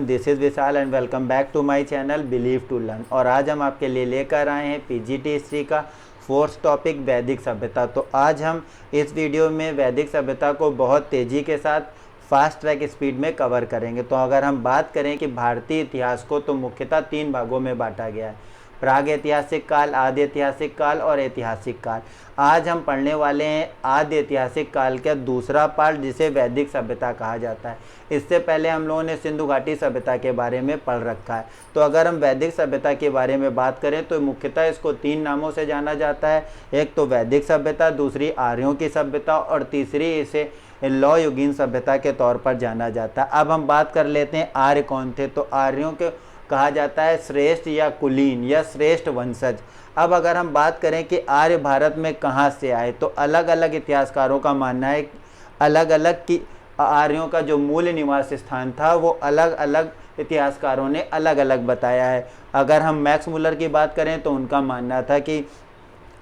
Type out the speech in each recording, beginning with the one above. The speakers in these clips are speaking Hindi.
This is Vishal and welcome back to my channel believe to learn. और आज हम आपके लिए लेकर आए हैं पीजीटी हिस्ट्री का फोर्थ टॉपिक वैदिक सभ्यता। तो आज हम इस वीडियो में वैदिक सभ्यता को बहुत तेज़ी के साथ फास्ट ट्रैक स्पीड में कवर करेंगे। तो अगर हम बात करें कि भारतीय इतिहास को तो मुख्यतः 3 भागों में बांटा गया है, प्राग ऐतिहासिक काल, आदि ऐतिहासिक काल और ऐतिहासिक काल। आज हम पढ़ने वाले हैं आदि ऐतिहासिक काल का दूसरा पार्ट, जिसे वैदिक सभ्यता कहा जाता है। इससे पहले हम लोगों ने सिंधु घाटी सभ्यता के बारे में पढ़ रखा है। तो अगर हम वैदिक सभ्यता के बारे में बात करें तो मुख्यतः इसको 3 नामों से जाना जाता है। एक तो वैदिक सभ्यता, दूसरी आर्यों की सभ्यता और तीसरी इसे लौ युगीन सभ्यता के तौर पर जाना जाता है। अब हम बात कर लेते हैं आर्य कौन थे। तो आर्यों के कहा जाता है श्रेष्ठ या कुलीन या श्रेष्ठ वंशज। अब अगर हम बात करें कि आर्य भारत में कहाँ से आए, तो अलग अलग इतिहासकारों का मानना है अलग अलग कि आर्यों का जो मूल निवास स्थान था वो अलग अलग इतिहासकारों ने अलग अलग बताया है। अगर हम मैक्स मुलर की बात करें तो उनका मानना था कि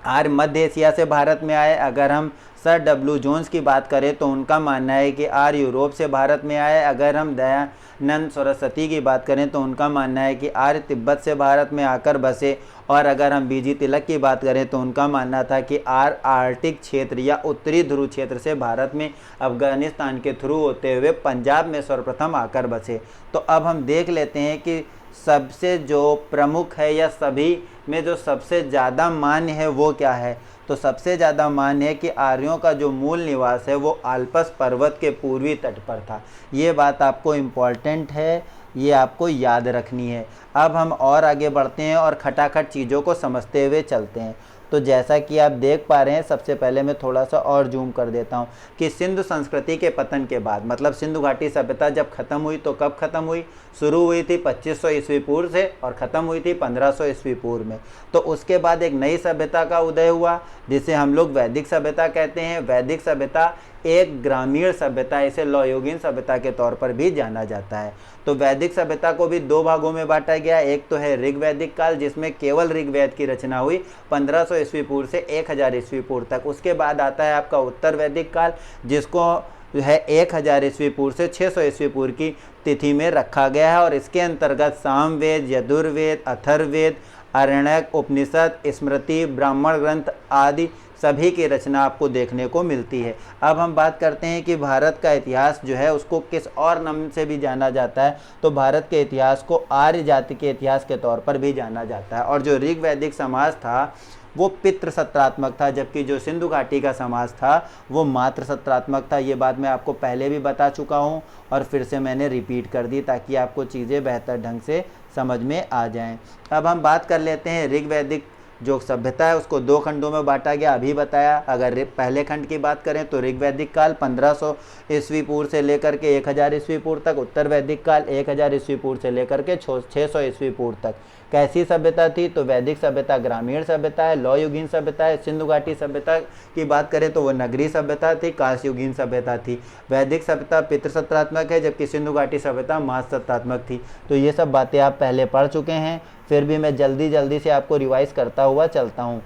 आर्य मध्य एशिया से भारत में आए। अगर हम सर डब्ल्यू जोन्स की बात करें तो उनका मानना है कि आर्य यूरोप से भारत में आए। अगर हम दयानंद सरस्वती की बात करें तो उनका मानना है कि आर्य तिब्बत से भारत में आकर बसे। और अगर हम बीजी तिलक की बात करें तो उनका मानना था कि आर्य आर्कटिक क्षेत्र या उत्तरी ध्रुव क्षेत्र से भारत में अफगानिस्तान के थ्रू होते हुए पंजाब में सर्वप्रथम आकर बसे। तो अब हम देख लेते हैं कि सबसे जो प्रमुख है या सभी में जो सबसे ज़्यादा मान्य है वो क्या है। तो सबसे ज़्यादा मान्य है कि आर्यों का जो मूल निवास है वो आल्पस पर्वत के पूर्वी तट पर था। ये बात आपको इम्पॉर्टेंट है, ये आपको याद रखनी है। अब हम और आगे बढ़ते हैं और खटाखट चीज़ों को समझते हुए चलते हैं। तो जैसा कि आप देख पा रहे हैं, सबसे पहले मैं थोड़ा सा और जूम कर देता हूं कि सिंधु संस्कृति के पतन के बाद, मतलब सिंधु घाटी सभ्यता जब खत्म हुई तो कब खत्म हुई? शुरू हुई थी 2500 ईस्वी पूर्व से और ख़त्म हुई थी 1500 ईस्वी पूर्व में। तो उसके बाद एक नई सभ्यता का उदय हुआ जिसे हम लोग वैदिक सभ्यता कहते हैं। वैदिक सभ्यता एक ग्रामीण सभ्यता, इसे लौयोगीन सभ्यता के तौर पर भी जाना जाता है। तो वैदिक सभ्यता को भी 2 भागों में बांटा गया। एक तो है ऋग्वैदिक काल, जिसमें केवल ऋग्वेद की रचना हुई 1500 ईस्वी पूर्व से 1000 ईस्वी पूर्व तक। उसके बाद आता है आपका उत्तर वैदिक काल, जिसको है 1000 ईस्वी पूर्व से 600 ईस्वी पूर्व की तिथि में रखा गया है। और इसके अंतर्गत सामवेद, यजुर्वेद, अथर्ववेद, आरण्यक, उपनिषद, स्मृति, ब्राह्मण ग्रंथ आदि सभी की रचना आपको देखने को मिलती है। अब हम बात करते हैं कि भारत का इतिहास जो है उसको किस और नाम से भी जाना जाता है। तो भारत के इतिहास को आर्य जाति के इतिहास के तौर पर भी जाना जाता है। और जो ऋग्वैदिक समाज था वो पितृसत्रात्मक था, जबकि जो सिंधु घाटी का समाज था वो मातृसत्रात्मक था। ये बात मैं आपको पहले भी बता चुका हूँ और फिर से मैंने रिपीट कर दी ताकि आपको चीज़ें बेहतर ढंग से समझ में आ जाएं। अब हम बात कर लेते हैं ऋग्वैदिक जो सभ्यता है उसको 2 खंडों में बांटा गया, अभी बताया। अगर पहले खंड की बात करें तो ऋग्वैदिक काल 1500 ईस्वी पूर्व से लेकर के 1000 ईस्वी पूर्व तक, उत्तर वैदिक काल 1000 ईस्वी पूर्व से लेकर के 600 ईस्वी पूर्व तक। कैसी सभ्यता थी? तो वैदिक सभ्यता ग्रामीण सभ्यता है, लौ युगीन सभ्यता है। सिंधु घाटी सभ्यता की बात करें तो वो नगरीय सभ्यता थी, कांस्य युगीन सभ्यता थी। वैदिक सभ्यता पितृसत्रात्मक है, जबकि सिंधु घाटी सभ्यता मातृसत्रात्मक थी। तो ये सब बातें आप पहले पढ़ चुके हैं, फिर भी मैं जल्दी से आपको रिवाइज करता हुआ चलता हूँ।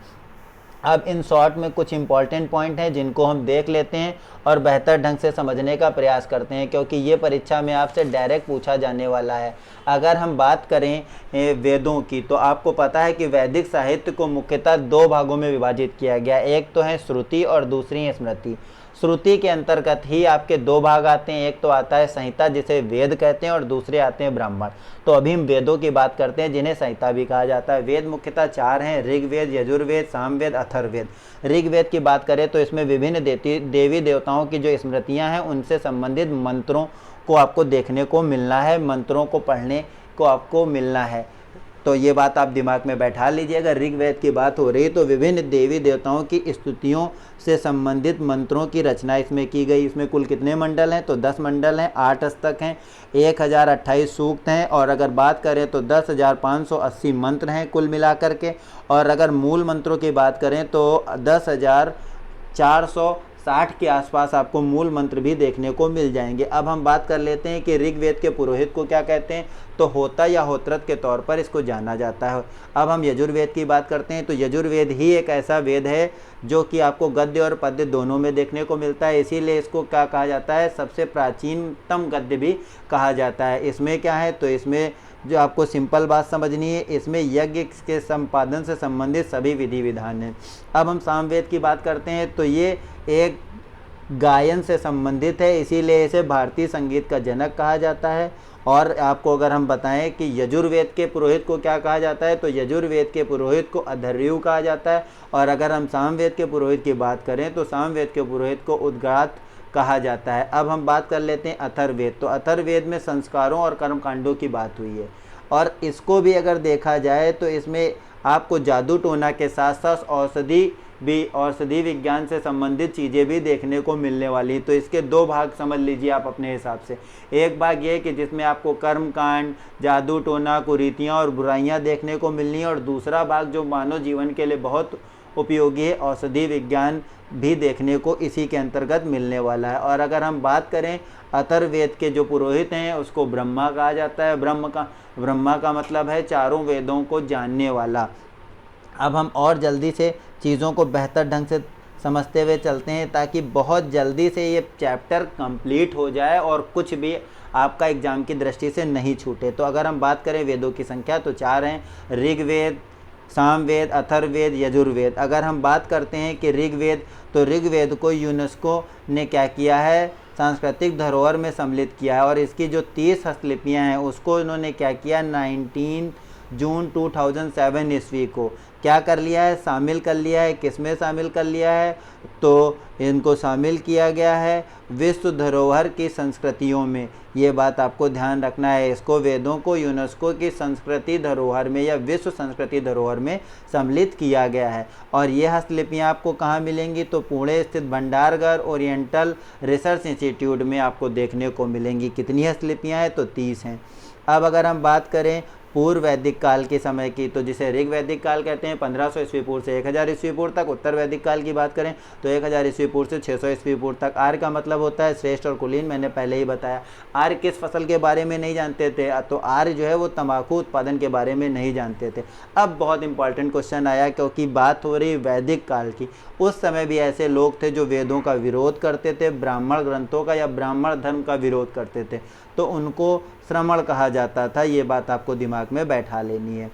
अब इन शॉर्ट में कुछ इंपॉर्टेंट पॉइंट हैं जिनको हम देख लेते हैं और बेहतर ढंग से समझने का प्रयास करते हैं, क्योंकि ये परीक्षा में आपसे डायरेक्ट पूछा जाने वाला है। अगर हम बात करें वेदों की तो आपको पता है कि वैदिक साहित्य को मुख्यतः 2 भागों में विभाजित किया गया। एक तो है श्रुति और दूसरी है स्मृति। श्रुति के अंतर्गत ही आपके 2 भाग आते हैं। एक तो आता है संहिता जिसे वेद कहते हैं और दूसरे आते हैं ब्राह्मण। तो अभी हम वेदों की बात करते हैं जिन्हें संहिता भी कहा जाता है। वेद मुख्यतः 4 हैं, ऋग्वेद, यजुर्वेद, सामवेद, अथर्ववेद। ऋग्वेद की बात करें तो इसमें विभिन्न देवी देवताओं की जो स्मृतियां हैं उनसे संबंधित मंत्रों को आपको देखने को मिलना है, मंत्रों को पढ़ने को आपको मिलना है। तो ये बात आप दिमाग में बैठा लीजिए। अगर ऋग्वेद की बात हो रही तो विभिन्न देवी देवताओं की स्तुतियों से संबंधित मंत्रों की रचना इसमें की गई। इसमें कुल कितने मंडल हैं? तो 10 मंडल हैं, 8 अष्टक हैं, 1028 सूक्त हैं और अगर बात करें तो 10,580 मंत्र हैं कुल मिलाकर के। और अगर मूल मंत्रों की बात करें तो 10,400 60 के आसपास आपको मूल मंत्र भी देखने को मिल जाएंगे। अब हम बात कर लेते हैं कि ऋग्वेद के पुरोहित को क्या कहते हैं, तो होता या होत्रत के तौर पर इसको जाना जाता है। अब हम यजुर्वेद की बात करते हैं, तो यजुर्वेद ही एक ऐसा वेद है जो कि आपको गद्य और पद्य दोनों में देखने को मिलता है, इसीलिए इसको क्या कहा जाता है, सबसे प्राचीनतम गद्य भी कहा जाता है। इसमें क्या है, तो इसमें जो आपको सिंपल बात समझनी है, इसमें यज्ञ के संपादन से संबंधित सभी विधि विधान हैं। अब हम सामवेद की बात करते हैं, तो ये एक गायन से संबंधित है, इसीलिए इसे भारतीय संगीत का जनक कहा जाता है। और आपको अगर हम बताएं कि यजुर्वेद के पुरोहित को क्या कहा जाता है, तो यजुर्वेद के पुरोहित को अधर्यु कहा जाता है। और अगर हम सामवेद के पुरोहित की बात करें तो सामवेद के पुरोहित को उद्गात कहा जाता है। अब हम बात कर लेते हैं अथर्ववेद। तो अथर्ववेद में संस्कारों और कर्मकांडों की बात हुई है, और इसको भी अगर देखा जाए तो इसमें आपको जादू टोना के साथ साथ औषधि विज्ञान से संबंधित चीज़ें भी देखने को मिलने वाली। तो इसके दो भाग समझ लीजिए आप अपने हिसाब से। एक भाग ये कि जिसमें आपको कर्मकांड, जादू टोना, कुरीतियाँ और बुराइयाँ देखने को मिलनी है, और दूसरा भाग जो मानव जीवन के लिए बहुत उपयोगी है, औषधि विज्ञान भी देखने को इसी के अंतर्गत मिलने वाला है। और अगर हम बात करें अथर्ववेद के जो पुरोहित हैं उसको ब्रह्मा कहा जाता है। ब्रह्मा का मतलब है चारों वेदों को जानने वाला। अब हम और जल्दी से चीज़ों को बेहतर ढंग से समझते हुए चलते हैं, ताकि बहुत जल्दी से ये चैप्टर कंप्लीट हो जाए और कुछ भी आपका एग्जाम की दृष्टि से नहीं छूटे। तो अगर हम बात करें वेदों की संख्या तो 4 हैं, ऋग्वेद, सामवेद, अथर्ववेद, यजुर्वेद। अगर हम बात करते हैं कि ऋग्वेद, तो ऋग्वेद को यूनेस्को ने क्या किया है, सांस्कृतिक धरोहर में सम्मिलित किया है। और इसकी जो 30 हस्तलिपियाँ हैं उसको इन्होंने क्या किया, 19 जून 2007 ईस्वी को क्या कर लिया है, शामिल कर लिया है। किसमें शामिल कर लिया है, तो इनको शामिल किया गया है विश्व धरोहर की संस्कृतियों में। ये बात आपको ध्यान रखना है, इसको वेदों को यूनेस्को की संस्कृति धरोहर में या विश्व संस्कृति धरोहर में सम्मिलित किया गया है। और ये हस्तलिपियाँ आपको कहाँ मिलेंगी, तो पुणे स्थित भंडारगर ओरिएंटल रिसर्च इंस्टीट्यूट में आपको देखने को मिलेंगी। कितनी हस्तलिपियाँ हैं, तो 30 हैं। अब अगर हम बात करें पूर्व वैदिक काल के समय की, तो जिसे ऋग वैदिक काल कहते हैं, 1500 ईस्वी पूर्व से 1000 ईस्वी पूर्व तक। उत्तर वैदिक काल की बात करें तो 1000 ईस्वी पूर्व से 600 ईस्वी पूर्व तक। आर्य का मतलब होता है श्रेष्ठ और कुलीन, मैंने पहले ही बताया। आर्य किस फसल के बारे में नहीं जानते थे, तो आर्य जो है वो तंबाकू उत्पादन के बारे में नहीं जानते थे। अब बहुत इंपॉर्टेंट क्वेश्चन आया, क्योंकि बात हो रही वैदिक काल की। उस समय भी ऐसे लोग थे जो वेदों का विरोध करते थे, ब्राह्मण ग्रंथों का या ब्राह्मण धर्म का विरोध करते थे, तो उनको श्रमण कहा जाता था। ये बात आपको दिमाग में बैठा लेनी है।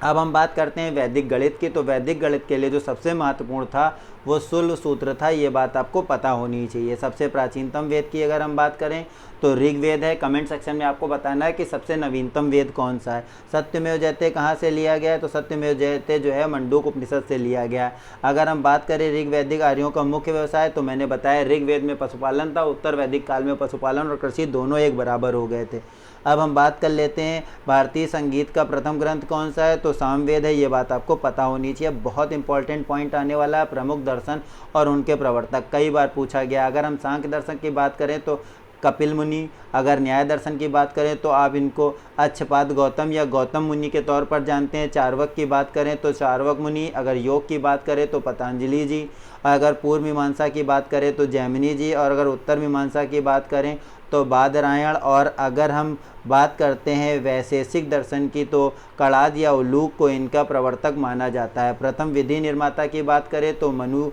अब हम बात करते हैं वैदिक गणित की। तो वैदिक गणित के लिए जो सबसे महत्वपूर्ण था वो शूल सूत्र था। ये बात आपको पता होनी चाहिए। सबसे प्राचीनतम वेद की अगर हम बात करें तो ऋग्वेद है। कमेंट सेक्शन में आपको बताना है कि सबसे नवीनतम वेद कौन सा है। सत्यमेव जयते कहाँ से लिया गया है, तो सत्यमेव जयते जो है मंडूक उपनिषद से लिया गया है। अगर हम बात करें ऋग्वैदिक आर्यों का मुख्य व्यवसाय, तो मैंने बताया ऋग्वेद में पशुपालन था, उत्तर वैदिक काल में पशुपालन और कृषि दोनों एक बराबर हो गए थे। अब हम बात कर लेते हैं भारतीय संगीत का प्रथम ग्रंथ कौन सा है, तो सामवेद है। ये बात आपको पता होनी चाहिए। बहुत इंपॉर्टेंट पॉइंट आने वाला है, प्रमुख दर्शन और उनके प्रवर्तक, कई बार पूछा गया। अगर हम सांख्य दर्शन की बात करें तो कपिल मुनि, अगर न्याय दर्शन की बात करें तो आप इनको अच्छपाद गौतम या गौतम मुनि के तौर पर जानते हैं। चार्वक की बात करें तो चार्वक मुनि, अगर योग की बात करें तो पतंजलि जी, अगर पूर्व मीमांसा की बात करें तो जैमिनी जी, और अगर उत्तर मीमांसा की बात करें तो बादरायण। और अगर हम बात करते हैं वैशेषिक दर्शन की तो कणाद या उल्लूक को इनका प्रवर्तक माना जाता है। प्रथम विधि निर्माता की बात करें तो मनु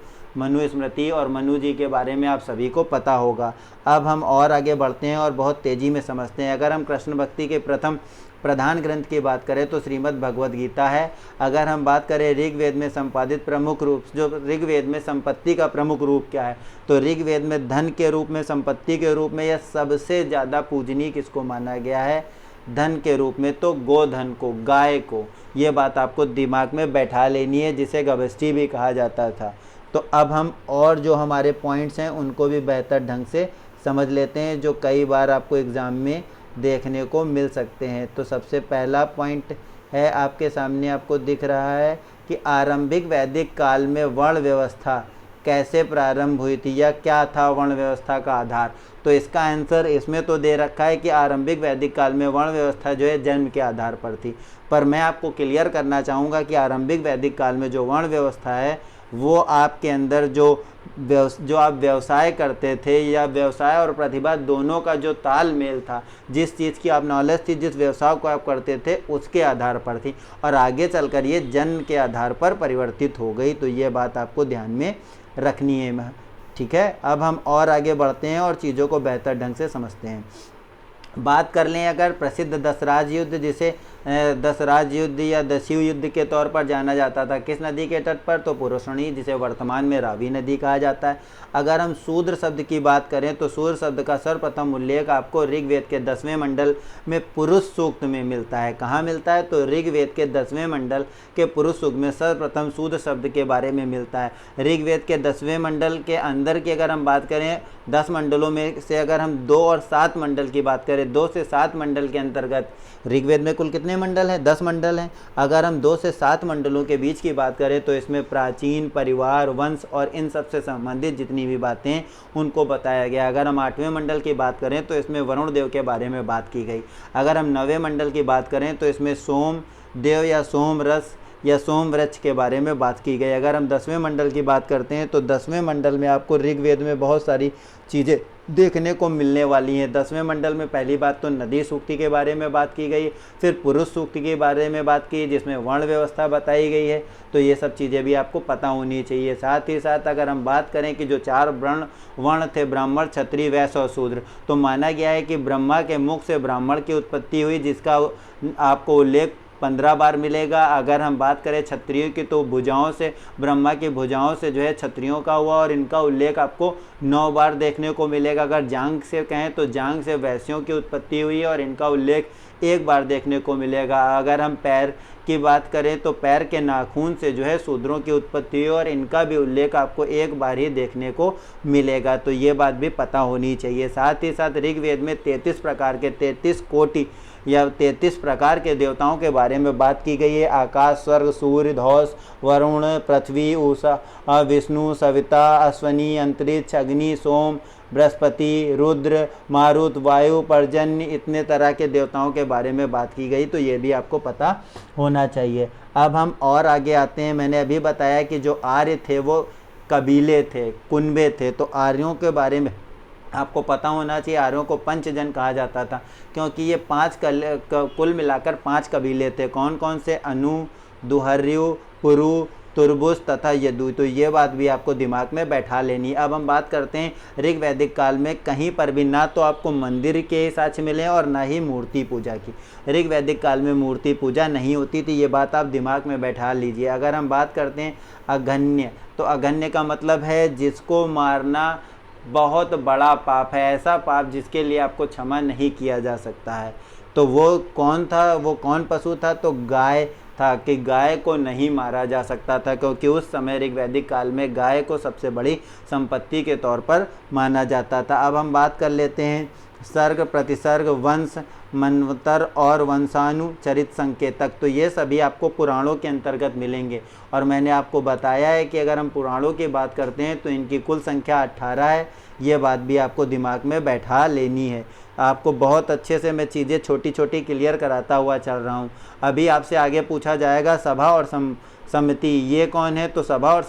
स्मृति और मनु जी के बारे में आप सभी को पता होगा। अब हम और आगे बढ़ते हैं और बहुत तेज़ी में समझते हैं। अगर हम कृष्ण भक्ति के प्रथम प्रधान ग्रंथ की बात करें तो श्रीमद् भगवद गीता है। अगर हम बात करें ऋग्वेद में संपादित प्रमुख रूप, जो ऋग्वेद में संपत्ति का प्रमुख रूप क्या है, तो ऋग्वेद में धन के रूप में, संपत्ति के रूप में, यह सबसे ज़्यादा पूजनीय किसको माना गया है, धन के रूप में, तो गोधन को, गाय को। ये बात आपको दिमाग में बैठा लेनी है, जिसे गवष्टी भी कहा जाता था। तो अब हम और जो हमारे पॉइंट्स हैं उनको भी बेहतर ढंग से समझ लेते हैं, जो कई बार आपको एग्ज़ाम में देखने को मिल सकते हैं। तो सबसे पहला पॉइंट है आपके सामने, आपको दिख रहा है कि आरंभिक वैदिक काल में वर्ण व्यवस्था कैसे प्रारंभ हुई थी, या क्या था वर्ण व्यवस्था का आधार। तो इसका आंसर इसमें तो दे रखा है कि आरंभिक वैदिक काल में वर्ण व्यवस्था जो है जन्म के आधार पर थी, पर मैं आपको क्लियर करना चाहूँगा कि आरंभिक वैदिक काल में जो वर्ण व्यवस्था है वो आपके अंदर जो जो आप व्यवसाय करते थे या व्यवसाय और प्रतिभा दोनों का जो तालमेल था, जिस चीज़ की आप नॉलेज थी, जिस व्यवसाय को आप करते थे उसके आधार पर थी, और आगे चलकर ये जन्म के आधार पर परिवर्तित हो गई। तो ये बात आपको ध्यान में रखनी है। ठीक है, अब हम और आगे बढ़ते हैं और चीज़ों को बेहतर ढंग से समझते हैं। बात कर लें अगर प्रसिद्ध दशराज युद्ध, जिसे दशराज युद्ध या दस्यु युद्ध के तौर पर जाना जाता था, किस नदी के तट पर? तो पुरुषणी, जिसे वर्तमान में रावी नदी कहा जाता है। अगर हम शूद्र शब्द की बात करें तो शूद्र शब्द का सर्वप्रथम उल्लेख आपको ऋग्वेद के 10वें मंडल में पुरुष सूक्त में मिलता है। कहाँ मिलता है? तो ऋग्वेद के 10वें मंडल के पुरुष सूक्त में सर्वप्रथम शूद्र शब्द के बारे में मिलता है। ऋग्वेद के 10वें मंडल के अंदर की अगर हम बात करें, 10 मंडलों में से अगर हम 2 और 7 मंडल की बात करें, 2 से 7 मंडल के अंतर्गत ऋग्वेद में कुल कितने मंडल हैं? 10 मंडल हैं। अगर हम 2 से 7 मंडलों के बीच की बात करें तो इसमें प्राचीन, परिवार, वंश और इन सब से संबंधित जितनी भी बातें हैं उनको बताया गया। अगर हम 8वें मंडल की बात करें तो इसमें वरुण देव के बारे में बात की गई। अगर हम 9वें मंडल की बात करें तो इसमें सोम देव या सोम रस या सोम वृक्ष के बारे में बात की गई। अगर हम 10वें मंडल की बात करते हैं तो 10वें मंडल में आपको ऋग्वेद में बहुत सारी चीज़ें देखने को मिलने वाली हैं। 10वें मंडल में पहली बात तो नदी सूक्ति के बारे में बात की गई, फिर पुरुष सूक्ति के बारे में बात की जिसमें वर्ण व्यवस्था बताई गई है। तो ये सब चीज़ें भी आपको पता होनी चाहिए। साथ ही साथ अगर हम बात करें कि जो 4 वर्ण थे, ब्राह्मण, क्षत्रिय, वैश्य और शूद्र, तो माना गया है कि ब्रह्मा के मुख से ब्राह्मण की उत्पत्ति हुई, जिसका आपको उल्लेख 15 बार मिलेगा। अगर हम बात करें क्षत्रियों की तो भुजाओं से, ब्रह्मा की भुजाओं से जो है क्षत्रियों का हुआ और इनका उल्लेख आपको 9 बार देखने को मिलेगा। अगर जांग से कहें तो जांग से वैश्यों की उत्पत्ति हुई और इनका उल्लेख 1 बार देखने को मिलेगा। अगर हम पैर की बात करें तो पैर के नाखून से जो है शूद्रों की उत्पत्ति हुई और इनका भी उल्लेख आपको 1 बार ही देखने को मिलेगा। तो ये बात भी पता होनी चाहिए। साथ ही साथ ऋग्वेद में 33 प्रकार के 33 कोटि या 33 प्रकार के देवताओं के बारे में बात की गई है। आकाश, स्वर्ग, सूर्य, धौस, वरुण, पृथ्वी, उषा, विष्णु, सविता, अश्वनी, अंतरिक्ष, अग्नि, सोम, बृहस्पति, रुद्र, मारुत, वायु, पर्जन्य, इतने तरह के देवताओं के बारे में बात की गई। तो ये भी आपको पता होना चाहिए। अब हम और आगे आते हैं। मैंने अभी बताया कि जो आर्य थे वो कबीले थे, कुनबे थे। तो आर्यों के बारे में आपको पता होना चाहिए। आर्यों को पंचजन कहा जाता था क्योंकि ये 5 कुल मिलाकर 5 कबीले थे। कौन कौन से? अनु, दुहर्यु, पुरु, तुर्बुस तथा यदु। तो ये बात भी आपको दिमाग में बैठा लेनी। अब हम बात करते हैं ऋग्वैदिक काल में कहीं पर भी ना तो आपको मंदिर के साक्ष्य मिले और ना ही मूर्ति पूजा की। ऋग्वैदिक काल में मूर्ति पूजा नहीं होती थी, ये बात आप दिमाग में बैठा लीजिए। अगर हम बात करते हैं अघन्य, तो अघन्य का मतलब है जिसको मारना बहुत बड़ा पाप है, ऐसा पाप जिसके लिए आपको क्षमा नहीं किया जा सकता है। तो वो कौन था? वो कौन पशु था? तो गाय था, कि गाय को नहीं मारा जा सकता था क्योंकि उस समय ऋग्वैदिक काल में गाय को सबसे बड़ी संपत्ति के तौर पर माना जाता था। अब हम बात कर लेते हैं सर्ग, प्रतिसर्ग, वंश, मनवंतर और वंशानुचरित संकेतक। तो ये सभी आपको पुराणों के अंतर्गत मिलेंगे और मैंने आपको बताया है कि अगर हम पुराणों की बात करते हैं तो इनकी कुल संख्या 18 है। ये बात भी आपको दिमाग में बैठा लेनी है। आपको बहुत अच्छे से मैं चीज़ें छोटी छोटी क्लियर कराता हुआ चल रहा हूँ। अभी आपसे आगे पूछा जाएगा सभा और समिति, ये कौन है? तो सभा और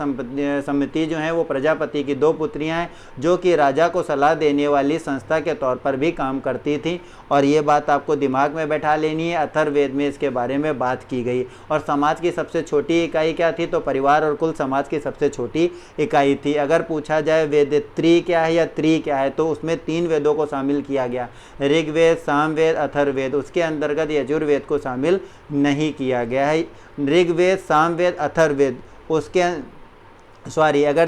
समिति जो है वो प्रजापति की 2 पुत्रियां हैं जो कि राजा को सलाह देने वाली संस्था के तौर पर भी काम करती थी और ये बात आपको दिमाग में बैठा लेनी है। अथर्ववेद में इसके बारे में बात की गई। और समाज की सबसे छोटी इकाई क्या थी? तो परिवार और कुल समाज की सबसे छोटी इकाई थी। अगर पूछा जाए वेद त्री क्या है या त्री क्या है तो उसमें 3 वेदों को शामिल किया गया, ऋग्वेद, सामवेद, अथर्ववेद। उसके अंतर्गत यजुर्वेद को शामिल नहीं किया गया है। ऋग्वेद, सामवेद, अथर्ववेद, उसके अगर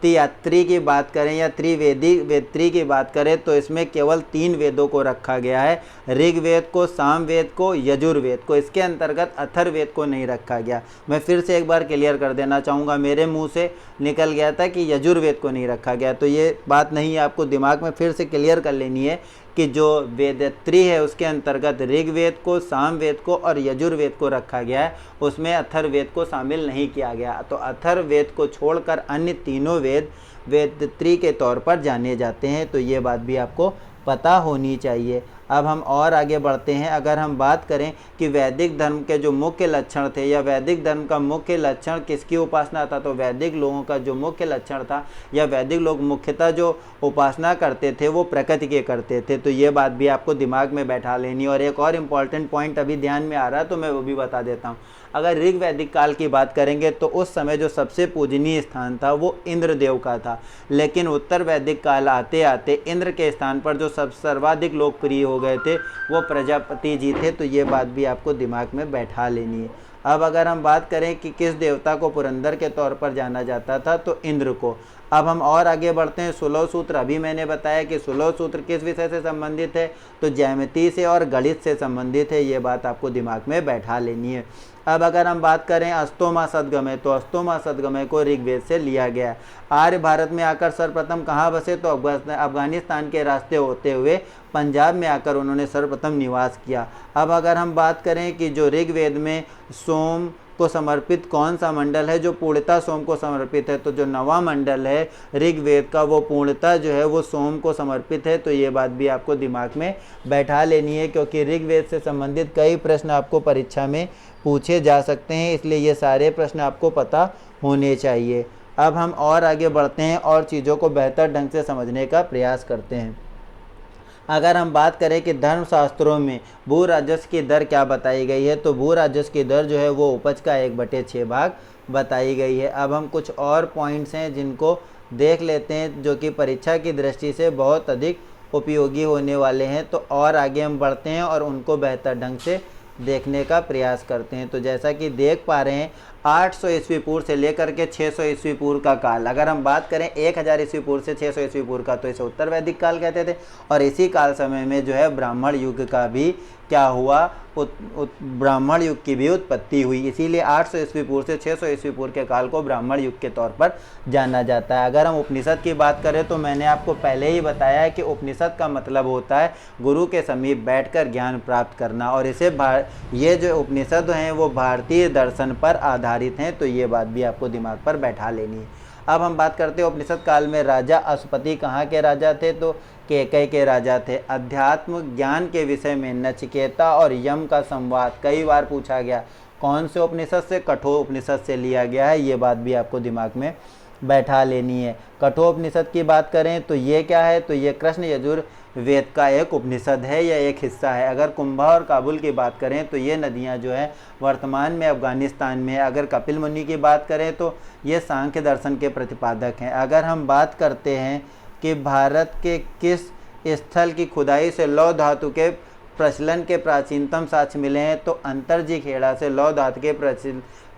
तियात्री की बात करें या त्रिवेदी वेत्री की बात करें तो इसमें केवल 3 वेदों को रखा गया है, ऋग्वेद को, सामवेद को, यजुर्वेद को। इसके अंतर्गत अथर्ववेद को नहीं रखा गया। मैं फिर से एक बार क्लियर कर देना चाहूँगा, मेरे मुंह से निकल गया था कि यजुर्वेद को नहीं रखा गया, तो ये बात नहीं है, आपको दिमाग में फिर से क्लियर कर लेनी है कि जो वेदत्री है उसके अंतर्गत ऋग्वेद को, सामवेद को और यजुर्वेद को रखा गया है, उसमें अथर्ववेद को शामिल नहीं किया गया। तो अथर्ववेद को छोड़कर अन्य तीनों वेद वेदत्री के तौर पर जाने जाते हैं। तो ये बात भी आपको पता होनी चाहिए। अब हम और आगे बढ़ते हैं। अगर हम बात करें कि वैदिक धर्म के जो मुख्य लक्षण थे या वैदिक धर्म का मुख्य लक्षण किसकी उपासना था, तो वैदिक लोगों का जो मुख्य लक्षण था या वैदिक लोग मुख्यतः जो उपासना करते थे वो प्रकृति के करते थे। तो ये बात भी आपको दिमाग में बैठा लेनी। और एक और इम्पॉर्टेंट पॉइंट अभी ध्यान में आ रहा है तो मैं वो भी बता देता हूँ। अगर ऋग वैदिक काल की बात करेंगे तो उस समय जो सबसे पूजनीय स्थान था वो इंद्रदेव का था, लेकिन उत्तर वैदिक काल आते आते इंद्र के स्थान पर जो सर्वाधिक लोकप्रिय हो गए थे वो प्रजापति जी थे। तो ये बात भी आपको दिमाग में बैठा लेनी है। अब अगर हम बात करें कि किस देवता को पुरंदर के तौर पर जाना जाता था, तो इंद्र को। अब हम और आगे बढ़ते हैं। 16 सूत्र, अभी मैंने बताया कि 16 सूत्र किस विषय से संबंधित है, तो ज्यामिति से और गणित से संबंधित है। ये बात आपको दिमाग में बैठा लेनी है। अब अगर हम बात करें अस्तोमा सद्गमय, तो अस्तोमा सद्गमय को ऋग्वेद से लिया गया। आर्य भारत में आकर सर्वप्रथम कहाँ बसे, तो अफगानिस्तान के रास्ते होते हुए पंजाब में आकर उन्होंने सर्वप्रथम निवास किया। अब अगर हम बात करें कि जो ऋग्वेद में सोम को समर्पित कौन सा मंडल है जो पूर्णतः सोम को समर्पित है, तो जो नवा मंडल है ऋग्वेद का वो पूर्णतः जो है वो सोम को समर्पित है। तो ये बात भी आपको दिमाग में बैठा लेनी है, क्योंकि ऋग्वेद से संबंधित कई प्रश्न आपको परीक्षा में पूछे जा सकते हैं, इसलिए ये सारे प्रश्न आपको पता होने चाहिए। अब हम और आगे बढ़ते हैं और चीज़ों को बेहतर ढंग से समझने का प्रयास करते हैं। अगर हम बात करें कि धर्मशास्त्रों में भू राजस्व की दर क्या बताई गई है, तो भू राजस्व की दर जो है वो उपज का 1/6 भाग बताई गई है। अब हम कुछ और पॉइंट्स हैं जिनको देख लेते हैं जो कि परीक्षा की दृष्टि से बहुत अधिक उपयोगी होने वाले हैं। तो और आगे हम बढ़ते हैं और उनको बेहतर ढंग से देखने का प्रयास करते हैं। तो जैसा कि देख पा रहे हैं 800 ईस्वी पूर्व से लेकर के 600 ईस्वी पूर्व का काल, अगर हम बात करें 1000 ईस्वी पूर्व से 600 ईस्वी पूर्व का, तो इसे उत्तर वैदिक काल कहते थे। और इसी काल समय में जो है ब्राह्मण युग का भी क्या हुआ, ब्राह्मण युग की भी उत्पत्ति हुई। इसीलिए 800 ईस्वी पूर्व से 600 ईस्वी पूर्व के काल को ब्राह्मण युग के तौर पर जाना जाता है। अगर हम उपनिषद की बात करें तो मैंने आपको पहले ही बताया है कि उपनिषद का मतलब होता है गुरु के समीप बैठकर ज्ञान प्राप्त करना, और ये जो उपनिषद हैं वो भारतीय दर्शन पर आधारित हैं। तो ये बात भी आपको दिमाग पर बैठा लेनी है। अब हम बात करते हैं उपनिषद काल में राजा अश्वपति कहाँ के राजा थे, तो कैकई के राजा थे। अध्यात्म ज्ञान के विषय में नचिकेता और यम का संवाद कई बार पूछा गया। कौन से उपनिषद से, कठोर उपनिषद से लिया गया है। ये बात भी आपको दिमाग में बैठा लेनी है। कठोपनिषद की बात करें तो ये क्या है, तो ये कृष्ण यजुर्वेद का एक उपनिषद है या एक हिस्सा है। अगर कुंभा और काबुल की बात करें तो ये नदियाँ जो है वर्तमान में अफगानिस्तान में है। अगर कपिल मुनि की बात करें तो ये सांख्य दर्शन के प्रतिपादक हैं। अगर हम बात करते हैं कि भारत के किस स्थल की खुदाई से लौह धातु के प्रचलन के प्राचीनतम साक्ष्य मिले हैं, तो अंतरजी खेड़ा से लौह धातु के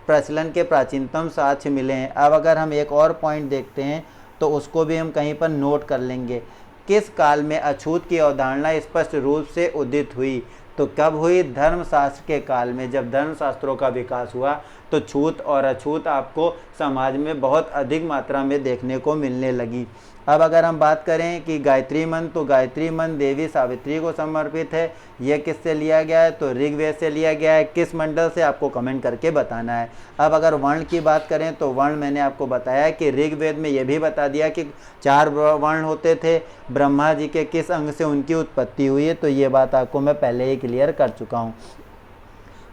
प्रचलन के प्राचीनतम साक्ष्य मिले हैं। अब अगर हम एक और पॉइंट देखते हैं तो उसको भी हम कहीं पर नोट कर लेंगे। किस काल में अछूत की अवधारणा स्पष्ट रूप से उदित हुई, तो कब हुई, धर्मशास्त्र के काल में। जब धर्मशास्त्रों का विकास हुआ तो छूत और अछूत आपको समाज में बहुत अधिक मात्रा में देखने को मिलने लगी। अब अगर हम बात करें कि गायत्री मंत्र, तो गायत्री मंत्र देवी सावित्री को समर्पित है। यह किससे लिया गया है, तो ऋग्वेद से लिया गया है। किस मंडल से, आपको कमेंट करके बताना है। अब अगर वर्ण की बात करें तो वर्ण मैंने आपको बताया कि ऋग्वेद में यह भी बता दिया कि 4 वर्ण होते थे। ब्रह्मा जी के किस अंग से उनकी उत्पत्ति हुई है, तो ये बात आपको मैं पहले ही क्लियर कर चुका हूँ।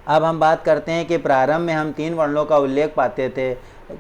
अब हम बात करते हैं कि प्रारंभ में हम 3 वर्णों का उल्लेख पाते थे,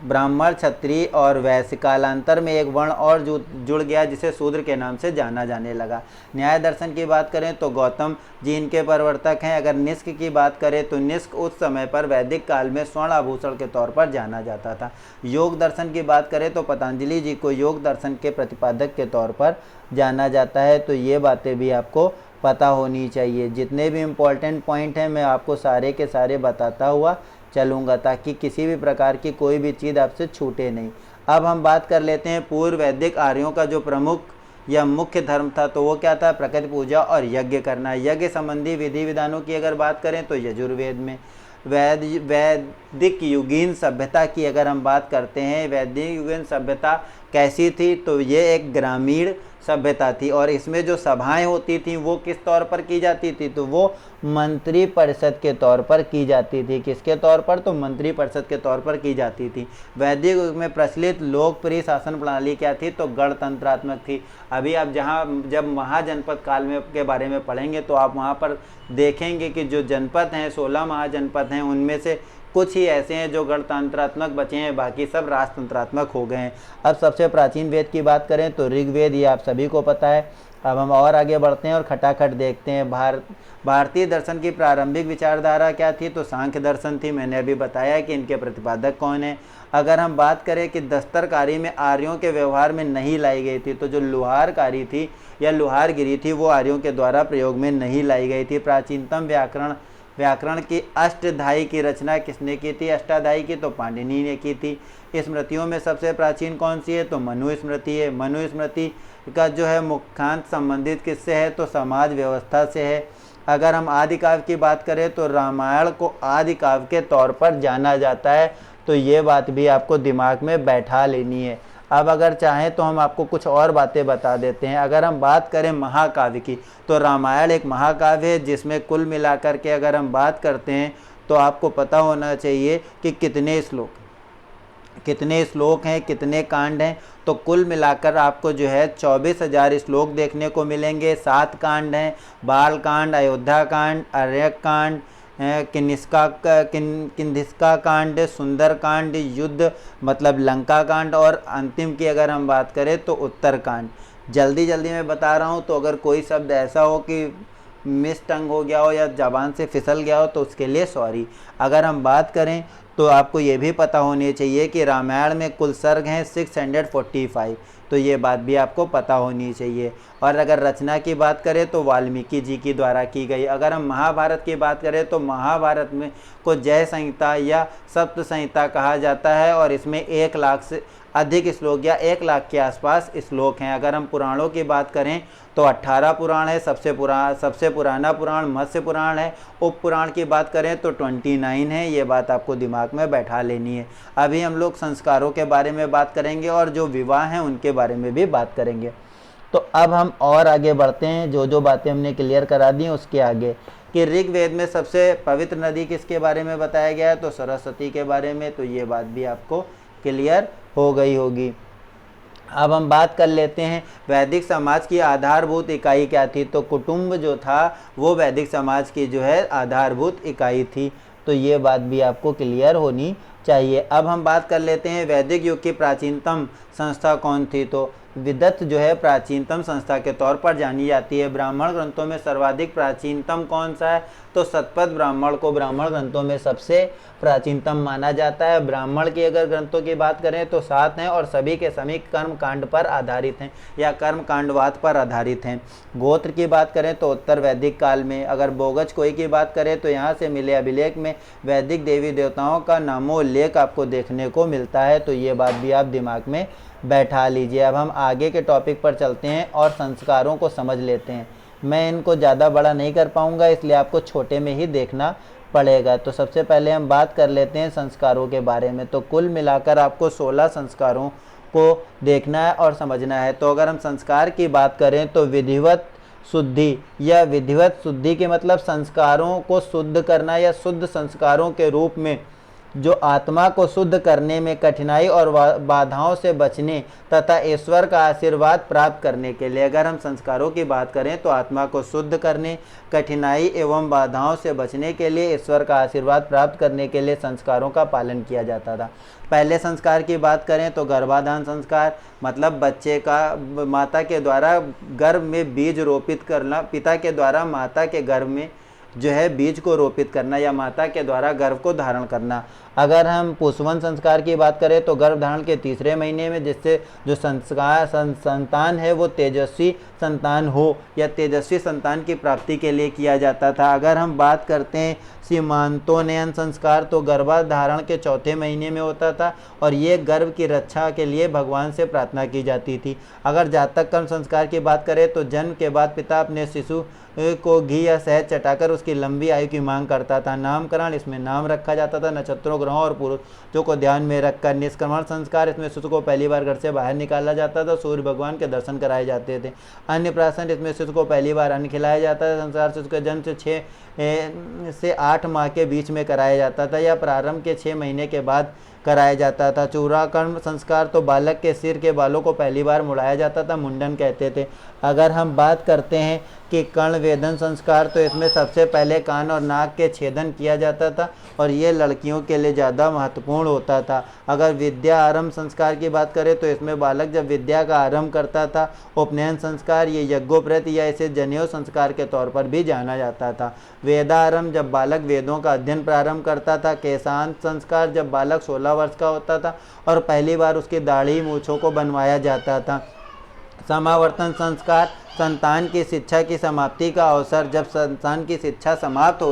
ब्राह्मण, क्षत्रिय और वैश्य। कालांतर में एक वर्ण और जुड़ गया जिसे शूद्र के नाम से जाना जाने लगा। न्याय दर्शन की बात करें तो गौतम जी इनके प्रवर्तक हैं। अगर निष्क की बात करें तो निष्क उस समय पर वैदिक काल में स्वर्ण आभूषण के तौर पर जाना जाता था। योग दर्शन की बात करें तो पतंजलि जी को योग दर्शन के प्रतिपादक के तौर पर जाना जाता है। तो ये बातें भी आपको पता होनी चाहिए। जितने भी इम्पोर्टेंट पॉइंट हैं मैं आपको सारे के सारे बताता हुआ चलूँगा ताकि किसी भी प्रकार की कोई भी चीज़ आपसे छूटे नहीं। अब हम बात कर लेते हैं पूर्व वैदिक आर्यों का जो प्रमुख या मुख्य धर्म था, तो वो क्या था, प्रकृति पूजा और यज्ञ करना। यज्ञ संबंधी विधि विधानों की अगर बात करें तो यजुर्वेद में। वैदिक युगीन सभ्यता की अगर हम बात करते हैं, वैदिक युगीन सभ्यता कैसी थी, तो ये एक ग्रामीण सभ्यता थी। और इसमें जो सभाएं होती थी वो किस तौर पर की जाती थी, तो वो मंत्री परिषद के तौर पर की जाती थी। किसके तौर पर, तो मंत्री परिषद के तौर पर की जाती थी। वैदिक युग में प्रचलित लोकप्रिय शासन प्रणाली क्या थी, तो गणतंत्रात्मक थी। अभी आप जब महाजनपद काल में के बारे में पढ़ेंगे तो आप वहाँ पर देखेंगे कि जो जनपद हैं, 16 महाजनपद हैं, उनमें से कुछ ही ऐसे हैं जो गणतंत्रात्मक बचे हैं, बाकी सब राजतंत्रात्मक हो गए हैं। अब सबसे प्राचीन वेद की बात करें तो ऋग्वेद, ये आप सभी को पता है। अब हम और आगे बढ़ते हैं और खटाखट देखते हैं। भारतीय दर्शन की प्रारंभिक विचारधारा क्या थी, तो सांख्य दर्शन थी। मैंने अभी बताया कि इनके प्रतिपादक कौन है। अगर हम बात करें कि दस्तरकारी में आर्यों के व्यवहार में नहीं लाई गई थी, तो जो लुहारकारी थी या लुहारगिरी थी वो आर्यों के द्वारा प्रयोग में नहीं लाई गई थी। प्राचीनतम व्याकरण की अष्टाध्यायी की रचना किसने की थी, अष्टाध्यायी की, तो पाणिनि ने की थी। स्मृतियों में सबसे प्राचीन कौन सी है, तो मनुस्मृति है। मनुस्मृति का जो है मुख्यांत संबंधित किससे है, तो समाज व्यवस्था से है। अगर हम आदि काव्य की बात करें तो रामायण को आदि काव्य के तौर पर जाना जाता है, तो ये बात भी आपको दिमाग में बैठा लेनी है। अब अगर चाहें तो हम आपको कुछ और बातें बता देते हैं। अगर हम बात करें महाकाव्य की, तो रामायण एक महाकाव्य है जिसमें कुल मिलाकर के अगर हम बात करते हैं तो आपको पता होना चाहिए कि कितने श्लोक हैं, कितने कांड हैं। तो कुल मिलाकर आपको जो है 24,000 श्लोक देखने को मिलेंगे। 7 कांड हैं, बाल कांड, अयोध्या कांड, अरण्यक कांड, किंधिस्का कांड, सुंदर कांड, युद्ध मतलब लंका कांड, और अंतिम की अगर हम बात करें तो उत्तर कांड। जल्दी मैं बता रहा हूँ, तो अगर कोई शब्द ऐसा हो कि मिस टंग हो गया हो या ज़बान से फिसल गया हो तो उसके लिए सॉरी। अगर हम बात करें तो आपको ये भी पता होनी चाहिए कि रामायण में कुल सर्ग हैं 645, तो ये बात भी आपको पता होनी चाहिए। और अगर रचना की बात करें तो वाल्मीकि जी की द्वारा की गई। अगर हम महाभारत की बात करें तो महाभारत में को जय संहिता या सप्त संहिता कहा जाता है, और इसमें 1 लाख से अधिक श्लोक या 1 लाख के आसपास श्लोक हैं। अगर हम पुराणों की बात करें तो 18 पुराण है। सबसे पुराना पुराण मत्स्य पुराण है। उप पुराण की बात करें तो 29 है। ये बात आपको दिमाग में बैठा लेनी है। अभी हम लोग संस्कारों के बारे में बात करेंगे और जो विवाह हैं उनके बारे में भी बात करेंगे। तो अब हम और आगे बढ़ते हैं, जो बातें हमने क्लियर करा दी उसके आगे, कि ऋग्वेद में सबसे पवित्र नदी किसके बारे में बताया गया है, तो सरस्वती के बारे में। तो ये बात भी आपको क्लियर हो गई होगी। अब हम बात कर लेते हैं वैदिक समाज की आधारभूत इकाई क्या थी, तो कुटुंब जो था वो वैदिक समाज की जो है आधारभूत इकाई थी। तो ये बात भी आपको क्लियर होनी चाहिए। अब हम बात कर लेते हैं वैदिक युग की प्राचीनतम संस्था कौन थी, तो विदत जो है प्राचीनतम संस्था के तौर पर जानी जाती है। ब्राह्मण ग्रंथों में सर्वाधिक प्राचीनतम कौन सा है, तो शतपथ ब्राह्मण को ब्राह्मण ग्रंथों में सबसे प्राचीनतम माना जाता है। ब्राह्मण की अगर ग्रंथों की बात करें तो 7 हैं और सभी के सभी कर्म कांड पर आधारित हैं या कर्म कांडवाद पर आधारित हैं। गोत्र की बात करें तो उत्तर वैदिक काल में। अगर बोगज कोई की बात करें तो यहाँ से मिले अभिलेख में वैदिक देवी देवताओं का नामोल्लेख आपको देखने को मिलता है। तो ये बात भी आप दिमाग में बैठा लीजिए। अब हम आगे के टॉपिक पर चलते हैं और संस्कारों को समझ लेते हैं। मैं इनको ज़्यादा बड़ा नहीं कर पाऊँगा, इसलिए आपको छोटे में ही देखना पड़ेगा। तो सबसे पहले हम बात कर लेते हैं संस्कारों के बारे में। तो कुल मिलाकर आपको 16 संस्कारों को देखना है और समझना है। तो अगर हम संस्कार की बात करें तो विधिवत शुद्धि या विधिवत शुद्धि के मतलब संस्कारों को शुद्ध करना या शुद्ध संस्कारों के रूप में जो आत्मा को शुद्ध करने में कठिनाई और बाधाओं से बचने तथा ईश्वर का आशीर्वाद प्राप्त करने के लिए। अगर हम संस्कारों की बात करें तो आत्मा को शुद्ध करने, कठिनाई एवं बाधाओं से बचने के लिए, ईश्वर का आशीर्वाद प्राप्त करने के लिए संस्कारों का पालन किया जाता था। पहले संस्कार की बात करें तो गर्भाधान संस्कार, मतलब बच्चे का माता के द्वारा गर्भ में बीज रोपित करना, पिता के द्वारा माता के गर्भ में जो है बीज को रोपित करना या माता के द्वारा गर्भ को धारण करना। अगर हम पुंसवन संस्कार की बात करें तो गर्भ धारण के 3रे महीने में जिससे जो संतान है वो तेजस्वी संतान हो या तेजस्वी संतान की प्राप्ति के लिए किया जाता था। अगर हम बात करते हैं सीमांतोन्नयन संस्कार तो गर्भाधारण के 4थे महीने में होता था और ये गर्भ की रक्षा के लिए भगवान से प्रार्थना की जाती थी। अगर जातक कर्म संस्कार की बात करें तो जन्म के बाद पिता अपने शिशु को घी या शहद चटाकर उसकी लंबी आयु की मांग करता था। नामकरण, इसमें नाम रखा जाता था नक्षत्रों, ग्रहों और पुरुषों को ध्यान में रखकर। निष्क्रमण संस्कार, इसमें शिशु को पहली बार घर से बाहर निकाला जाता था। सूर्य भगवान के दर्शन कराए जाते थे। अन्नप्राशन, इसमें शिशु को पहली बार अन्न खिलाया जाता है। संस्कार शिशु के जन्म से 6 से 8 माह के बीच में कराया जाता था या प्रारंभ के 6 महीने के बाद कराया जाता था। चूड़ाकर्ण संस्कार, तो बालक के सिर के बालों को पहली बार मुड़ाया जाता था, मुंडन कहते थे। अगर हम बात करते हैं कि कर्ण वेदन संस्कार, तो इसमें सबसे पहले कान और नाक के छेदन किया जाता था और ये लड़कियों के लिए ज़्यादा महत्वपूर्ण होता था। अगर विद्या आरंभ संस्कार की बात करें तो इसमें बालक जब विद्या का आरंभ करता था। उपनयन संस्कार, ये यज्ञोपवीत या इसे जनेऊ संस्कार के तौर पर भी जाना जाता था। वेदारंभ, जब बालक वेदों का अध्ययन प्रारंभ करता था। केशांत संस्कार, जब बालक 16 वर्ष का होता था और पहली बार उसकी दाढ़ी मूछों को बनवाया जाता था। समावर्तन संस्कार, संतान की शिक्षा की समाप्ति का अवसर, जब संतान की शिक्षा समाप्त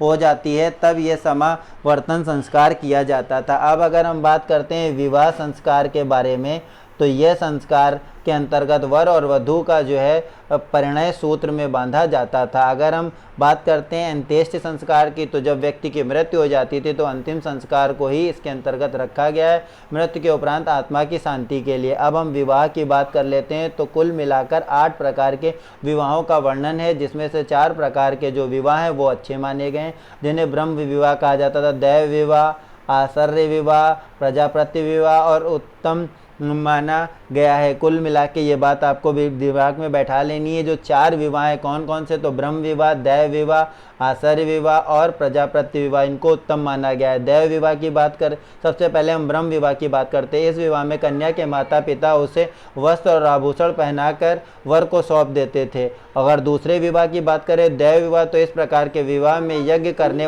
हो जाती है तब ये समावर्तन संस्कार किया जाता था। अब अगर हम बात करते हैं विवाह संस्कार के बारे में, तो यह संस्कार के अंतर्गत वर और वधू का जो है परिणय सूत्र में बांधा जाता था। अगर हम बात करते हैं अंत्येष्टि संस्कार की, तो जब व्यक्ति की मृत्यु हो जाती थी तो अंतिम संस्कार को ही इसके अंतर्गत रखा गया है, मृत्यु के उपरांत आत्मा की शांति के लिए। अब हम विवाह की बात कर लेते हैं, तो कुल मिलाकर 8 प्रकार के विवाहों का वर्णन है, जिसमें से 4 प्रकार के जो विवाह हैं वो अच्छे माने गए हैं, जिन्हें ब्रह्म विवाह कहा जाता था। दैव विवाह, आश्चर्य विवाह, प्रजापति विवाह और उत्तम माना गया है। कुल मिला के ये बात आपको भी दिमाग में बैठा लेनी है। जो 4 विवाह हैं कौन कौन से, तो ब्रह्म विवाह, दैव विवाह, आश्चर्य विवाह और प्रजापति विवाह, इनको उत्तम माना गया है। दैव विवाह की बात कर, सबसे पहले हम ब्रह्म विवाह की बात करते हैं। इस विवाह में कन्या के माता पिता उसे वस्त्र और आभूषण पहनाकर वर को सौंप देते थे। अगर दूसरे विवाह की बात करें दैव विवाह, तो इस प्रकार के विवाह में यज्ञ करने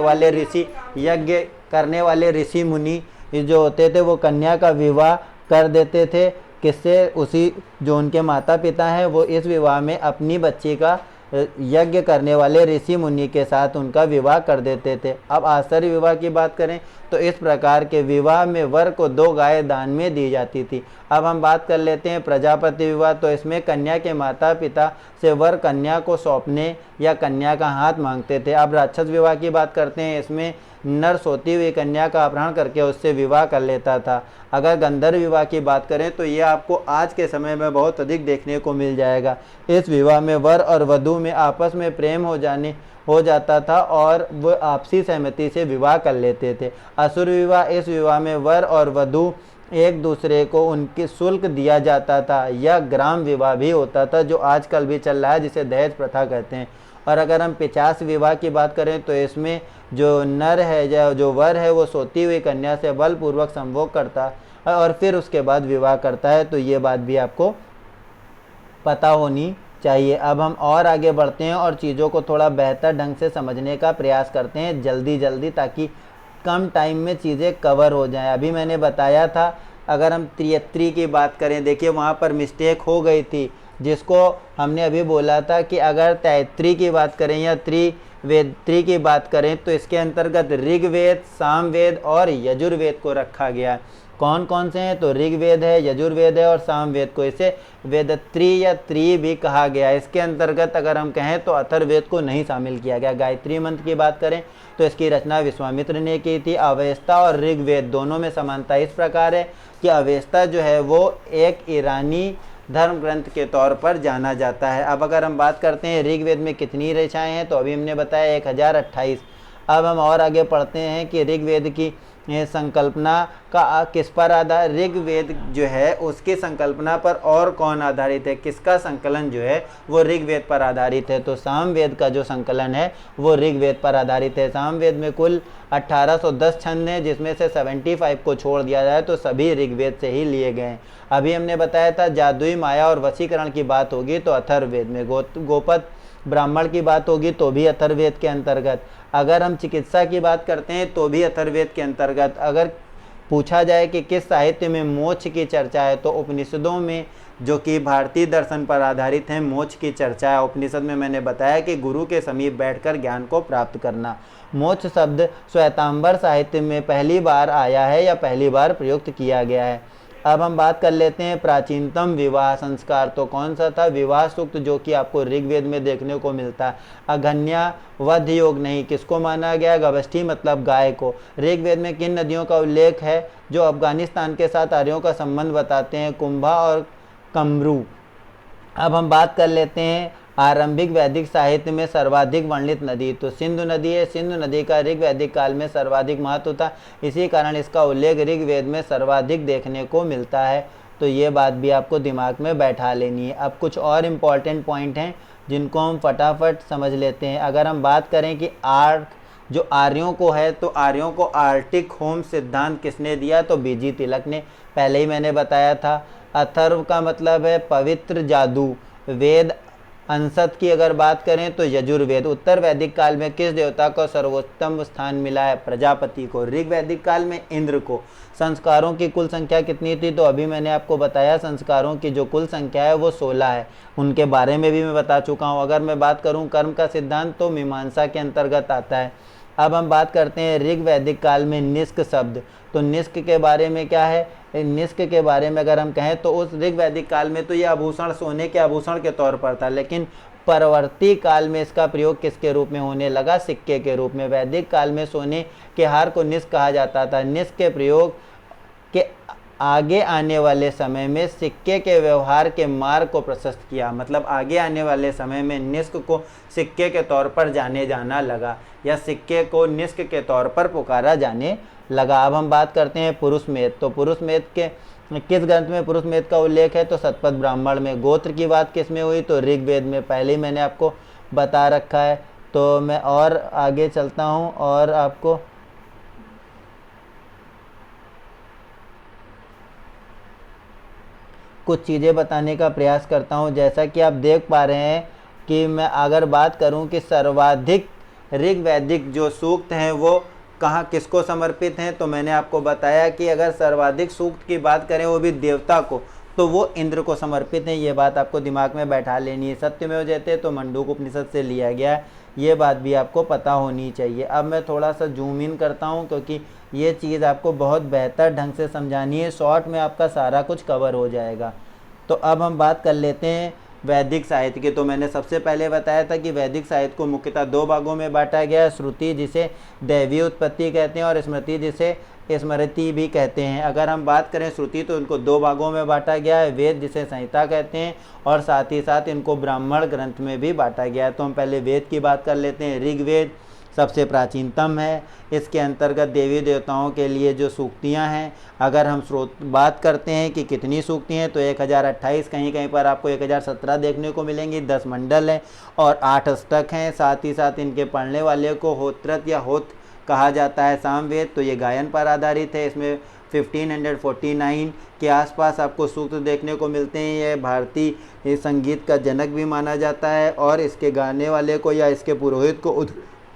वाले ऋषि मुनि जो होते थे वो कन्या का विवाह कर देते थे। किससे, उसी जो उनके माता पिता हैं वो इस विवाह में अपनी बच्ची का यज्ञ करने वाले ऋषि मुनि के साथ उनका विवाह कर देते थे। अब आश्चर्य विवाह की बात करें तो इस प्रकार के विवाह में वर को 2 गाय दान में दी जाती थी। अब हम बात कर लेते हैं प्रजापति विवाह, तो इसमें कन्या के माता पिता से वर कन्या को सौंपने या कन्या का हाथ मांगते थे। अब राक्षस विवाह की बात करते हैं, इसमें नर सोती हुई कन्या का अपहरण करके उससे विवाह कर लेता था। अगर गंधर्व विवाह की बात करें तो ये आपको आज के समय में बहुत अधिक देखने को मिल जाएगा। इस विवाह में वर और वधू में आपस में प्रेम हो जाता था और वो आपसी सहमति से विवाह कर लेते थे। असुर विवाह, इस विवाह में वर और वधू एक दूसरे को उनकी शुल्क दिया जाता था या ग्राम विवाह भी होता था, जो आजकल भी चल रहा है, जिसे दहेज प्रथा कहते हैं। और अगर हम 50 विवाह की बात करें तो इसमें जो नर है या जो वर है वो सोती हुई कन्या से बलपूर्वक संभोग करता है और फिर उसके बाद विवाह करता है। तो ये बात भी आपको पता होनी चाहिए। अब हम और आगे बढ़ते हैं और चीज़ों को थोड़ा बेहतर ढंग से समझने का प्रयास करते हैं जल्दी, ताकि कम टाइम में चीज़ें कवर हो जाएं। अभी मैंने बताया था, अगर हम 73 की बात करें, देखिए वहाँ पर मिस्टेक हो गई थी, जिसको हमने अभी बोला था कि अगर 33 की बात करें या त्रिवेद की बात करें तो इसके अंतर्गत ऋग्वेद, सामवेद और यजुर्वेद को रखा गया है। कौन कौन से हैं, तो ऋग्वेद है, यजुर्वेद है और सामवेद को इसे वेदत्री या त्रि भी कहा गया है। इसके अंतर्गत अगर हम कहें तो अथर्ववेद को नहीं शामिल किया गया। गायत्री मंत्र की बात करें तो इसकी रचना विश्वामित्र ने की थी। अवेस्ता और ऋग्वेद दोनों में समानता इस प्रकार है कि अवेस्ता जो है वो एक ईरानी धर्म ग्रंथ के तौर पर जाना जाता है। अब अगर हम बात करते हैं ऋग्वेद में कितनी ऋचाएँ हैं, तो अभी हमने बताया 1028। अब हम और आगे पढ़ते हैं कि ऋग्वेद की संकल्पना का किस पर आधार, ऋग्वेद जो है उसकी संकल्पना पर और कौन आधारित है, किसका संकलन जो है वो ऋग्वेद पर आधारित है। तो सामवेद का जो संकलन है वो ऋग्वेद पर आधारित है। सामवेद में कुल 1810 छंद हैं, जिसमें से 75 को छोड़ दिया जाए तो सभी ऋग्वेद से ही लिए गए हैं। अभी हमने बताया था जादुई माया और वशीकरण की बात होगी तो अथर्ववेद में, गोपद ब्राह्मण की बात होगी तो भी अथर्ववेद के अंतर्गत। अगर हम चिकित्सा की बात करते हैं तो भी अथर्ववेद के अंतर्गत। अगर पूछा जाए कि किस साहित्य में मोक्ष की चर्चा है, तो उपनिषदों में, जो कि भारतीय दर्शन पर आधारित है, मोक्ष की चर्चा है। उपनिषद में मैंने बताया कि गुरु के समीप बैठकर ज्ञान को प्राप्त करना। मोक्ष शब्द श्वेतांबर साहित्य में पहली बार आया है या पहली बार प्रयुक्त किया गया है। अब हम बात कर लेते हैं प्राचीनतम विवाह संस्कार। तो कौन सा था? विवाह सूक्त, जो कि आपको ऋग्वेद में देखने को मिलता है। अघन्या वध योग नहीं, किसको माना गया? गवष्ठी मतलब गाय को। ऋग्वेद में किन नदियों का उल्लेख है जो अफगानिस्तान के साथ आर्यों का संबंध बताते हैं? कुंभा और कमरू। अब हम बात कर लेते हैं आरंभिक वैदिक साहित्य में सर्वाधिक वर्णित नदी। तो सिंधु नदी है। सिंधु नदी का ऋग्वैदिक काल में सर्वाधिक महत्व था, इसी कारण इसका उल्लेख ऋग्वेद में सर्वाधिक देखने को मिलता है। तो ये बात भी आपको दिमाग में बैठा लेनी है। अब कुछ और इम्पॉर्टेंट पॉइंट हैं जिनको हम फटाफट समझ लेते हैं। अगर हम बात करें कि जो आर्यों को है, तो आर्यों को आर्टिक होम सिद्धांत किसने दिया? तो बीजी तिलक ने। पहले ही मैंने बताया था। अथर्व का मतलब है पवित्र जादू। वेद अंशत की अगर बात करें तो यजुर्वेद। उत्तर वैदिक काल में किस देवता को सर्वोत्तम स्थान मिला है? प्रजापति को। ऋग्वैदिक काल में इंद्र को। संस्कारों की कुल संख्या कितनी थी? तो अभी मैंने आपको बताया संस्कारों की जो कुल संख्या है वो 16 है। उनके बारे में भी मैं बता चुका हूँ। अगर मैं बात करूँ कर्म का सिद्धांत, तो मीमांसा के अंतर्गत आता है। अब हम बात करते हैं ऋग्वैदिक काल में निष्क शब्द। तो निष्क के बारे में क्या है? निष्क के बारे में अगर हम कहें तो उस ऋग्वैदिक काल में तो यह आभूषण सोने के आभूषण के तौर पर था, लेकिन परवर्ती काल में इसका प्रयोग किसके रूप में होने लगा? सिक्के के रूप में। वैदिक काल में सोने के हार को निष्क कहा जाता था। निष्क के प्रयोग के आगे आने वाले समय में सिक्के के व्यवहार के मार्ग को प्रशस्त किया। मतलब आगे आने वाले समय में निष्क को सिक्के के तौर पर जाने जाना लगा, या सिक्के को निष्क के तौर पर पुकारा जाने लगा। अब हम बात करते हैं पुरुष मेद। तो पुरुष मेद के किस ग्रंथ में पुरुष मेद का उल्लेख है? तो शतपथ ब्राह्मण में। गोत्र की बात किस में हुई? तो ऋग्वेद में। पहले ही मैंने आपको बता रखा है। तो मैं और आगे चलता हूँ और आपको कुछ चीज़ें बताने का प्रयास करता हूँ। जैसा कि आप देख पा रहे हैं कि मैं अगर बात करूँ कि सर्वाधिक ऋग्वैदिक जो सूक्त हैं वो कहाँ किसको समर्पित हैं, तो मैंने आपको बताया कि अगर सर्वाधिक सूक्त की बात करें वो भी देवता को, तो वो इंद्र को समर्पित हैं। ये बात आपको दिमाग में बैठा लेनी है। सत्यमेव जयते तो मंडूक उपनिषद से लिया गया है, ये बात भी आपको पता होनी चाहिए। अब मैं थोड़ा सा जूम इन करता हूँ क्योंकि ये चीज़ आपको बहुत बेहतर ढंग से समझानी है। शॉर्ट में आपका सारा कुछ कवर हो जाएगा। तो अब हम बात कर लेते हैं वैदिक साहित्य की। तो मैंने सबसे पहले बताया था कि वैदिक साहित्य को मुख्यतः दो भागों में बांटा गया है। श्रुति जिसे दैवीय उत्पत्ति कहते हैं और स्मृति जिसे स्मृति भी कहते हैं। अगर हम बात करें श्रुति तो इनको दो भागों में बांटा गया है। वेद जिसे संहिता कहते हैं और साथ ही साथ इनको ब्राह्मण ग्रंथ में भी बांटा गया है। तो हम पहले वेद की बात कर लेते हैं। ऋग्वेद सबसे प्राचीनतम है। इसके अंतर्गत देवी देवताओं के लिए जो सूक्तियाँ हैं, अगर हम बात करते हैं कि कितनी सूक्ति हैं तो 1028, कहीं कहीं पर आपको 1017 देखने को मिलेंगी। 10 मंडल हैं और 8 अष्टक हैं। साथ ही साथ इनके पढ़ने वाले को होत्रत या होत कहा जाता है। सामवेद तो ये गायन पर आधारित है। इसमें 1549 के आसपास आपको सूक्त देखने को मिलते हैं। यह भारतीय संगीत का जनक भी माना जाता है और इसके गाने वाले को या इसके पुरोहित को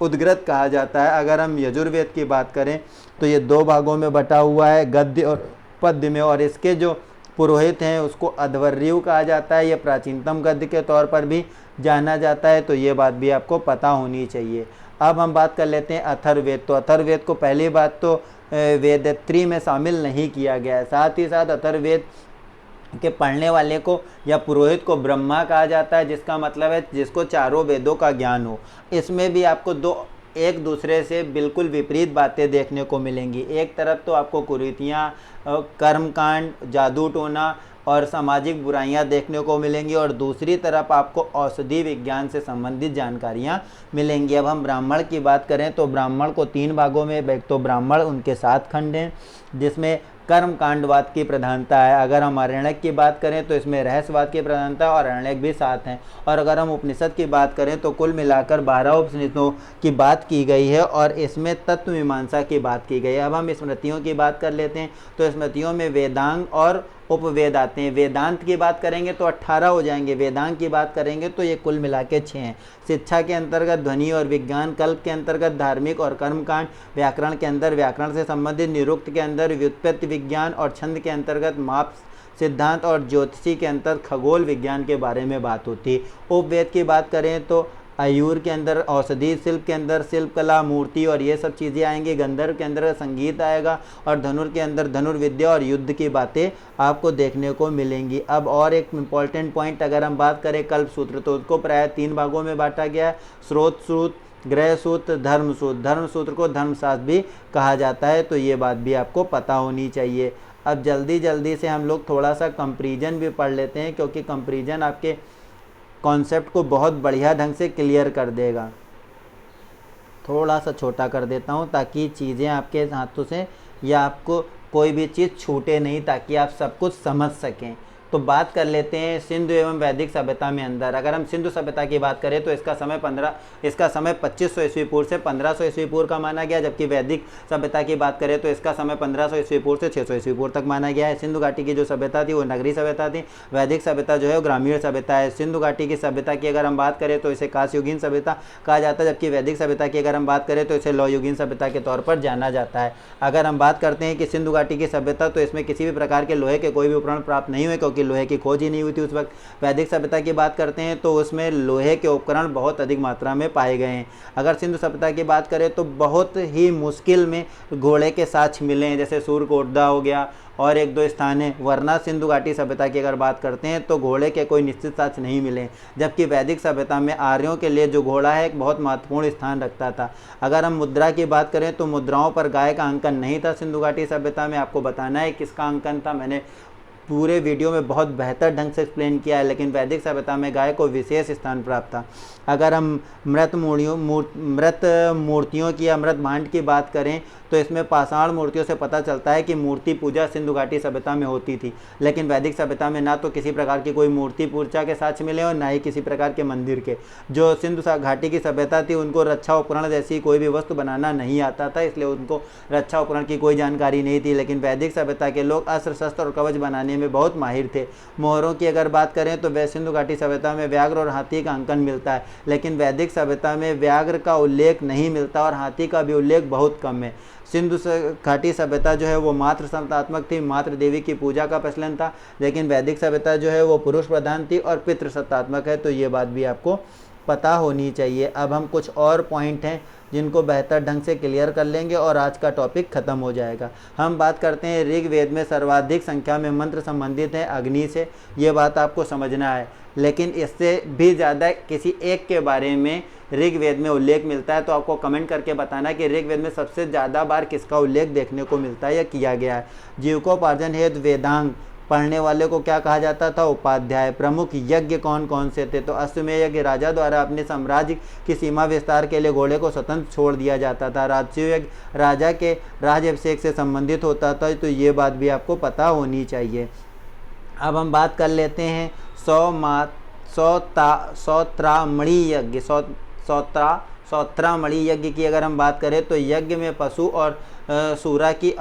उद्ग्रत कहा जाता है। अगर हम यजुर्वेद की बात करें तो ये दो भागों में बटा हुआ है, गद्य और पद्य में, और इसके जो पुरोहित हैं उसको अध्वर्यु कहा जाता है। ये प्राचीनतम गद्य के तौर पर भी जाना जाता है। तो ये बात भी आपको पता होनी चाहिए। अब हम बात कर लेते हैं अथर्ववेद। तो अथर्ववेद को पहली बात तो वेदत्री में शामिल नहीं किया गया है। साथ ही साथ अथर्ववेद के पढ़ने वाले को या पुरोहित को ब्रह्मा कहा जाता है, जिसका मतलब है जिसको चारों वेदों का ज्ञान हो। इसमें भी आपको दो एक दूसरे से बिल्कुल विपरीत बातें देखने को मिलेंगी। एक तरफ तो आपको कुरीतियाँ, कर्मकांड, जादू टोना और सामाजिक बुराइयां देखने को मिलेंगी और दूसरी तरफ आपको औषधि विज्ञान से संबंधित जानकारियां मिलेंगी। अब हम ब्राह्मण की बात करें तो ब्राह्मण को 3 भागों में, तो ब्राह्मण उनके 7 खंड हैं जिसमें कर्म कांडवाद की प्रधानता है। अगर हम आरण्यक की बात करें तो इसमें रहस्यवाद की प्रधानता और आरण्यक भी 7 हैं। और अगर हम उपनिषद की बात करें तो कुल मिलाकर 12 उपनिषदों की बात की गई है और इसमें तत्व मीमांसा की बात की गई है। अब हम स्मृतियों की बात कर लेते हैं। तो स्मृतियों में वेदांग और उपवेद आते हैं। वेदांत की बात करेंगे तो 18 हो जाएंगे। वेदांग की बात करेंगे तो ये कुल मिला के 6 हैं। शिक्षा के अंतर्गत ध्वनि और विज्ञान, कल्प के अंतर्गत धार्मिक और कर्मकांड, व्याकरण के अंदर व्याकरण से संबंधित, निरुक्त के अंदर व्युत्पत्ति विज्ञान और छंद के अंतर्गत माप सिद्धांत और ज्योतिषी के अंतर्गत खगोल विज्ञान के बारे में बात होती है। उपवेद की बात करें तो आयूर के अंदर औषधि शिल्प के अंदर शिल्प कला, मूर्ति और ये सब चीज़ें आएंगी। गंधर्व के अंदर संगीत आएगा और धनुर के अंदर धनुर्विद्या और युद्ध की बातें आपको देखने को मिलेंगी। अब और एक इम्पॉर्टेंट पॉइंट अगर हम बात करें कल्पसूत्र, तो उसको प्रायः 3 भागों में बांटा गया है, स्रोत सूत्र, गृह सूत्र, धर्म सूत्र। धर्म सूत्र को धर्मशास्त्र भी कहा जाता है, तो ये बात भी आपको पता होनी चाहिए। अब जल्दी जल्दी से हम लोग थोड़ा सा कंपैरिजन भी पढ़ लेते हैं, क्योंकि कंपैरिजन आपके कॉन्सेप्ट को बहुत बढ़िया ढंग से क्लियर कर देगा। थोड़ा सा छोटा कर देता हूँ ताकि चीज़ें आपके हाथों से या आपको कोई भी चीज़ छूटे नहीं, ताकि आप सब कुछ समझ सकें। तो बात कर लेते हैं सिंधु एवं वैदिक सभ्यता में अंदर। अगर हम सिंधु सभ्यता की बात करें तो इसका समय 2500 ईस्वी पूर्व से 1500 ईस्वी पूर्व का माना गया, जबकि वैदिक सभ्यता की बात करें तो इसका समय 1500 ईस्वी पूर्व से 600 ईस्वी पूर्व तक माना गया है। सिंधु घाटी की जो सभ्यता थी वो नगरीय सभ्यता थी, वैदिक सभ्यता जो है वो ग्रामीण सभ्यता है। सिंधु घाटी की सभ्यता की अगर हम बात करें तो इसे कांस्ययुगीन सभ्यता कहा जाता है, जबकि वैदिक सभ्यता की अगर हम बात करें तो इसे लौहयुगीन सभ्यता के तौर पर जाना जाता है। अगर हम बात करते हैं कि सिंधु घाटी की सभ्यता, तो इसमें किसी भी प्रकार के लोहे के कोई भी उपकरण प्राप्त नहीं हुए, क्योंकि लोहे की खोज ही नहीं हुई थी उस वक्त। वैदिक सभ्यता की बात करते हैं तो उसमें लोहे के उपकरण बहुत अधिक मात्रा में पाए गए हैं। अगर सिंधु सभ्यता की बात करें तो बहुत ही मुश्किल में घोड़े के साक्ष्य मिले हैं, जैसे सूरकोटदा हो गया और 1-2 स्थान है। वरना सिंधु घाटी सभ्यता की अगर बात करते हैं तो घोड़े के कोई निश्चित साक्ष्य नहीं मिले, जबकि वैदिक सभ्यता में आर्यों के लिए जो घोड़ा है एक बहुत महत्वपूर्ण स्थान रखता था। अगर हम मुद्रा की बात करें तो मुद्राओं पर गाय का अंकन नहीं था सिंधु घाटी सभ्यता में। आपको बताना है किसका अंकन था, मैंने पूरे वीडियो में बहुत बेहतर ढंग से एक्सप्लेन किया है, लेकिन वैदिक सभ्यता में गाय को विशेष स्थान प्राप्त था। अगर हम मृत मूर्तियों की या मृत भांड की बात करें तो इसमें पाषाण मूर्तियों से पता चलता है कि मूर्ति पूजा सिंधु घाटी सभ्यता में होती थी, लेकिन वैदिक सभ्यता में ना तो किसी प्रकार की कोई मूर्ति पूजा के साक्ष्य मिले और ना ही किसी प्रकार के मंदिर के। जो सिंधु घाटी की सभ्यता थी उनको रक्षा उपकरण जैसी कोई भी वस्तु बनाना नहीं आता था, इसलिए उनको रक्षा उपकरण की कोई जानकारी नहीं थी। लेकिन वैदिक सभ्यता के लोग अस्त्र शस्त्र और कवच बनाने में बहुत माहिर थे। मोहरों की अगर बात करें तो वह सिंधु घाटी सभ्यता में व्याघ्र और हाथी का अंकन मिलता है, लेकिन वैदिक सभ्यता में व्याघ्र का उल्लेख नहीं मिलता और हाथी का भी उल्लेख बहुत कम है। सिंधु घाटी सभ्यता जो है वो मातृ सत्तात्मक थी, मातृ देवी की पूजा का प्रचलन था, लेकिन वैदिक सभ्यता जो है वो पुरुष प्रधान थी और पितृ सत्तात्मक है, तो ये बात भी आपको पता होनी चाहिए। अब हम कुछ और पॉइंट हैं जिनको बेहतर ढंग से क्लियर कर लेंगे और आज का टॉपिक खत्म हो जाएगा। हम बात करते हैं ऋग्वेद में सर्वाधिक संख्या में मंत्र संबंधित हैं अग्नि से, ये बात आपको समझना है, लेकिन इससे भी ज़्यादा किसी एक के बारे में ऋग्वेद में उल्लेख मिलता है, तो आपको कमेंट करके बताना कि ऋग्वेद में सबसे ज़्यादा बार किसका उल्लेख देखने को मिलता है या किया गया है। जीविकोपार्जन हेतु वेदांग पढ़ने वाले को क्या कहा जाता था, उपाध्याय। प्रमुख यज्ञ कौन कौन से थे, तो अश्वमेध यज्ञ राजा द्वारा अपने साम्राज्य की सीमा विस्तार के लिए घोड़े को स्वतंत्र छोड़ दिया जाता था। राजसूय यज्ञ राजा के राज्याभिषेक से संबंधित होता था, तो ये बात भी आपको पता होनी चाहिए। अब हम बात कर लेते हैं सौत्रामणि यज्ञ की। अगर हम बात करें तो यज्ञ में पशु और सूरा की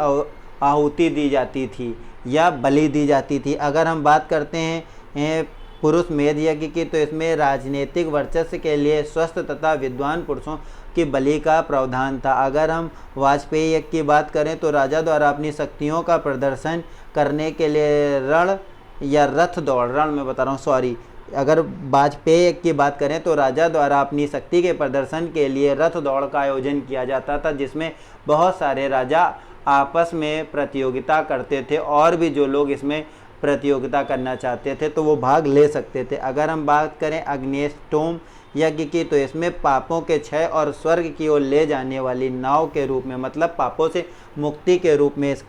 आहुति दी जाती थी या बलि दी जाती थी। अगर हम बात करते हैं पुरुष मेध यज्ञ की, तो इसमें राजनीतिक वर्चस्व के लिए स्वस्थ तथा विद्वान पुरुषों की बलि का प्रावधान था। अगर हम वाजपेयी यज्ञ की बात करें तो राजा द्वारा अपनी शक्तियों का प्रदर्शन करने के लिए रण या रथ दौड़, रण में बता रहा हूँ सॉरी, अगर वाजपेयी यज्ञ की बात करें तो राजा द्वारा अपनी शक्ति के प्रदर्शन के लिए रथ दौड़ का आयोजन किया जाता था, जिसमें बहुत सारे राजा आपस में प्रतियोगिता करते थे और भी जो लोग इसमें प्रतियोगिता करना चाहते थे तो वो भाग ले सकते थे। अगर हम बात करें अग्निष्टोम यज्ञ की, तो इसमें पापों के क्षय और स्वर्ग की ओर ले जाने वाली नाव के रूप में, मतलब पापों से मुक्ति के रूप में इस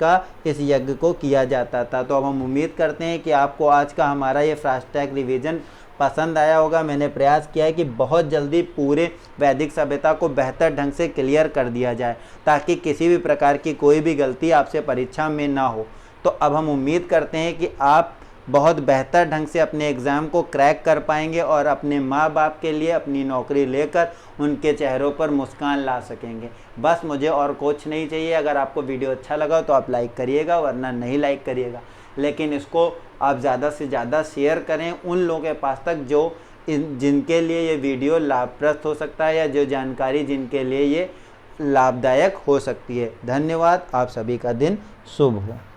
यज्ञ को किया जाता था। तो अब हम उम्मीद करते हैं कि आपको आज का हमारा ये फास्ट ट्रैक रिवीजन पसंद आया होगा। मैंने प्रयास किया है कि बहुत जल्दी पूरे वैदिक सभ्यता को बेहतर ढंग से क्लियर कर दिया जाए, ताकि किसी भी प्रकार की कोई भी गलती आपसे परीक्षा में ना हो। तो अब हम उम्मीद करते हैं कि आप बहुत बेहतर ढंग से अपने एग्ज़ाम को क्रैक कर पाएंगे और अपने माँ बाप के लिए अपनी नौकरी लेकर उनके चेहरों पर मुस्कान ला सकेंगे। बस मुझे और कुछ नहीं चाहिए। अगर आपको वीडियो अच्छा लगा तो आप लाइक करिएगा, वरना नहीं लाइक करिएगा, लेकिन इसको आप ज़्यादा से ज़्यादा शेयर करें उन लोगों के पास तक जो जिनके लिए ये वीडियो लाभप्रद हो सकता है या जो जानकारी जिनके लिए ये लाभदायक हो सकती है। धन्यवाद। आप सभी का दिन शुभ हो।